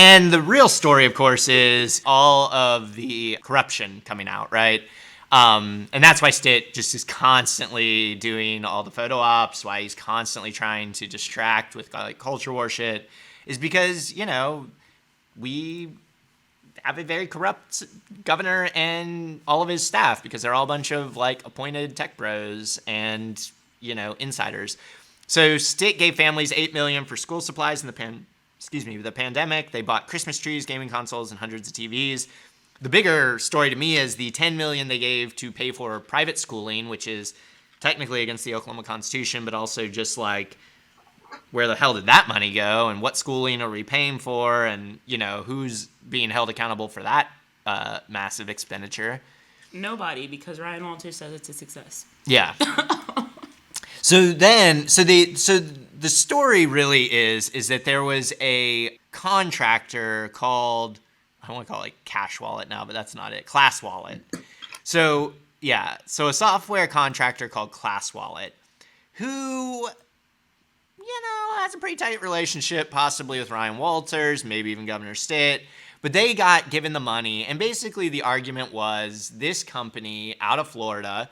And the real story, of course, is all of the corruption coming out, right? And that's why Stitt just is constantly doing all the photo ops, why he's constantly trying to distract with like culture war shit, is because, we have a very corrupt governor and all of his staff because they're all a bunch of like appointed tech bros and, insiders. So Stitt gave families $8 million for school supplies in the pandemic. They bought Christmas trees, gaming consoles, and hundreds of TVs. The bigger story to me is the $10 million they gave to pay for private schooling, which is technically against the Oklahoma Constitution, but also just like, where the hell did that money go, and what schooling are we paying for, and who's being held accountable for that massive expenditure? Nobody, because Ryan Walters says it's a success. Yeah. So the story really is that there was a contractor called, I don't want to call it Cashwallet now, but that's not it, Classwallet. So a software contractor called Classwallet who has a pretty tight relationship, possibly with Ryan Walters, maybe even Governor Stitt. But they got given the money, and basically the argument was this company out of Florida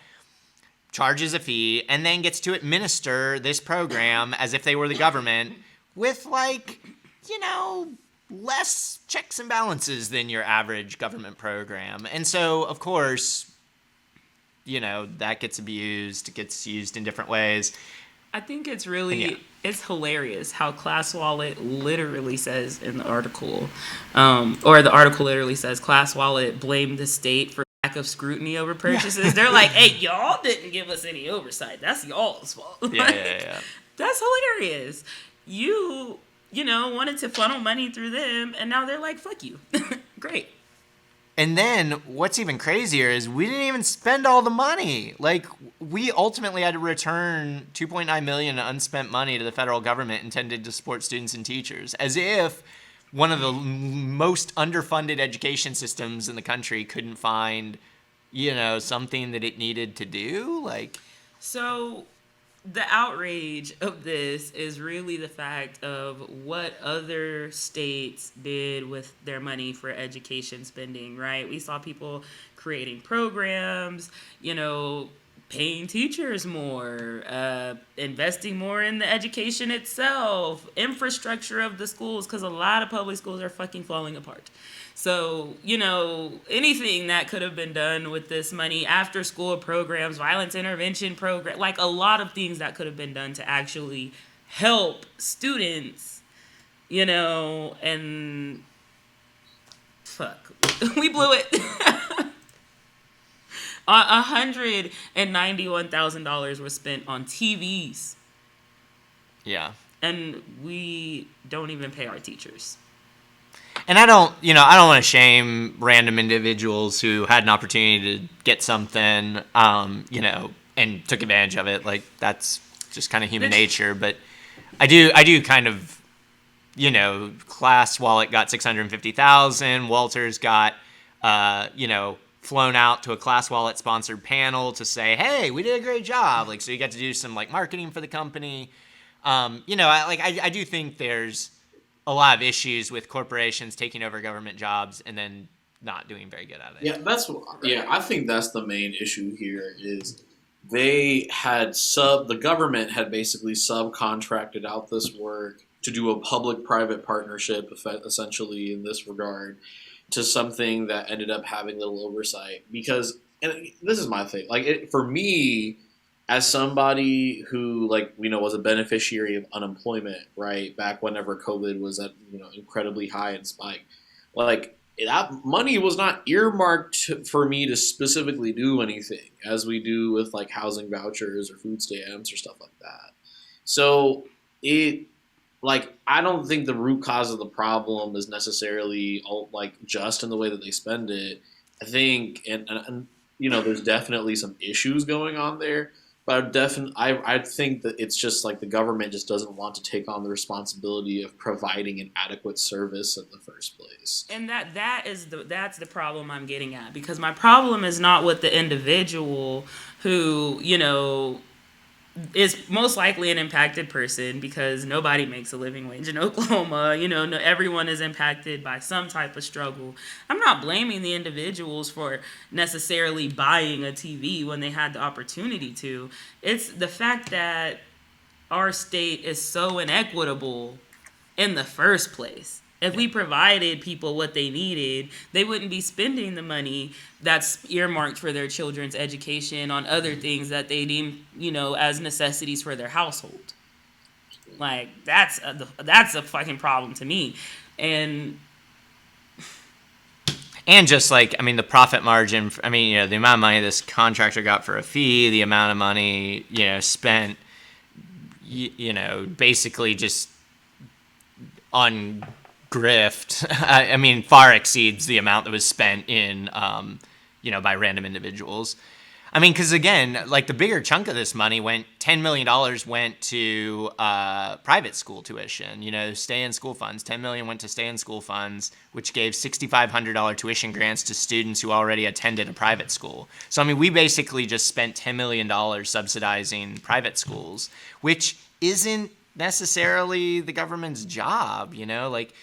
charges a fee and then gets to administer this program as if they were the government with, less checks and balances than your average government program. And so, of course, that gets abused, it gets used in different ways. I think it's really, it's hilarious how Classwallet literally says in the article, or the article literally says Classwallet blamed the state for lack of scrutiny over purchases. Yeah. They're like, hey, y'all didn't give us any oversight. That's y'all's fault. Yeah. That's hilarious. You wanted to funnel money through them, and now they're like, fuck you. Great. And then what's even crazier is we didn't even spend all the money. Like, we ultimately had to return $2.9 million in unspent money to the federal government intended to support students and teachers, as if one of the most underfunded education systems in the country couldn't find, something that it needed to do. So the outrage of this is really the fact of what other states did with their money for education spending, right? We saw people creating programs, paying teachers more, investing more in the education itself, infrastructure of the schools, because a lot of public schools are fucking falling apart. So, anything that could have been done with this money, after school programs, violence intervention program, a lot of things that could have been done to actually help students, and fuck, we blew it. $191,000 was spent on TVs. Yeah. And we don't even pay our teachers. And I don't want to shame random individuals who had an opportunity to get something, and took advantage of it. That's just kind of human nature. But I do kind of, Classwallet got $650,000. Walters got, flown out to a Classwallet sponsored panel to say, hey, we did a great job. So you got to do some marketing for the company. I do think there's a lot of issues with corporations taking over government jobs and then not doing very good at it. I think that's the main issue here is the government had basically subcontracted out this work to do a public-private partnership, essentially in this regard, to something that ended up having little oversight. Because, and this is my thing, for me, as somebody who was a beneficiary of unemployment, right, back whenever COVID was at incredibly high and spike, that money was not earmarked for me to specifically do anything, as we do with housing vouchers or food stamps or stuff like that. So I don't think the root cause of the problem is necessarily just in the way that they spend it. I think and there's definitely some issues going on there. But I think that it's just the government just doesn't want to take on the responsibility of providing an adequate service in the first place. And that's the problem I'm getting at, because my problem is not with the individual who is most likely an impacted person because nobody makes a living wage in Oklahoma. You know, no, everyone is impacted by some type of struggle. I'm not blaming the individuals for necessarily buying a TV when they had the opportunity to. It's the fact that our state is so inequitable in the first place. If we provided people what they needed, they wouldn't be spending the money that's earmarked for their children's education on other things that they deem, you know, as necessities for their household. Like, that's a fucking problem to me. And just like, I mean, the profit margin, I mean, you know, the amount of money this contractor got for a fee, the amount of money, you know, spent, you know, basically just on grift, I mean, far exceeds the amount that was spent in, you know, by random individuals. I mean, because again, like the bigger chunk of this money $10 million went to private school tuition, you know, stay in school funds. $10 million went to stay in school funds, which gave $6,500 tuition grants to students who already attended a private school. So, I mean, we basically just spent $10 million subsidizing private schools, which isn't necessarily the government's job, you know, like,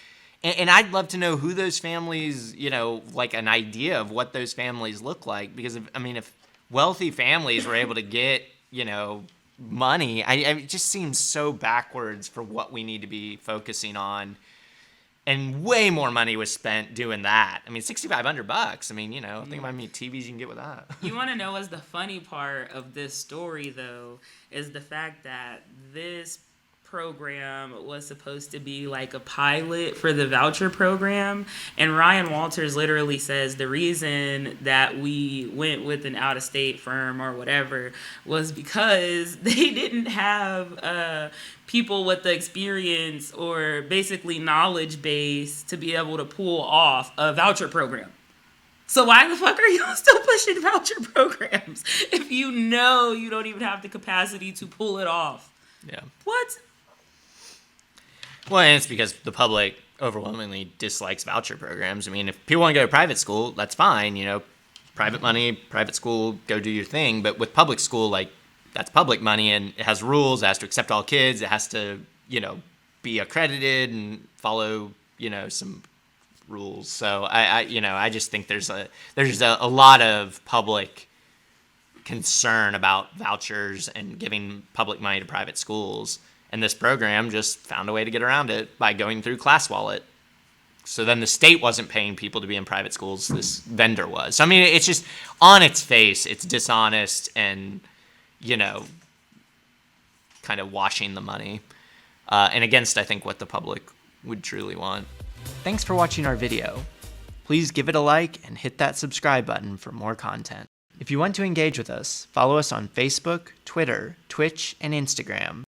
and I'd love to know who those families, you know, like an idea of what those families look like, because if wealthy families were able to get, you know, money, it just seems so backwards for what we need to be focusing on. And way more money was spent doing that. I mean, $6,500. I mean, you know, think about how many TVs you can get with that. You want to know what's the funny part of this story, though, is the fact that this program was supposed to be like a pilot for the voucher program, and Ryan Walters literally says the reason that we went with an out-of-state firm or whatever was because they didn't have people with the experience or basically knowledge base to be able to pull off a voucher program. So why the fuck are you still pushing voucher programs if you know you don't even have the capacity to pull it off? Yeah. What? Well, and it's because the public overwhelmingly dislikes voucher programs. I mean, if people want to go to private school, that's fine. You know, private money, private school, go do your thing. But with public school, like, that's public money, and it has rules. It has to accept all kids. It has to, you know, be accredited and follow, you know, some rules. So I just think there's a lot of public concern about vouchers and giving public money to private schools. And this program just found a way to get around it by going through Classwallet. So then the state wasn't paying people to be in private schools. This vendor was. So, I mean, it's just on its face, it's dishonest and, you know, kind of washing the money. And against, I think, what the public would truly want. Thanks for watching our video. Please give it a like and hit that subscribe button for more content. If you want to engage with us, follow us on Facebook, Twitter, Twitch, and Instagram.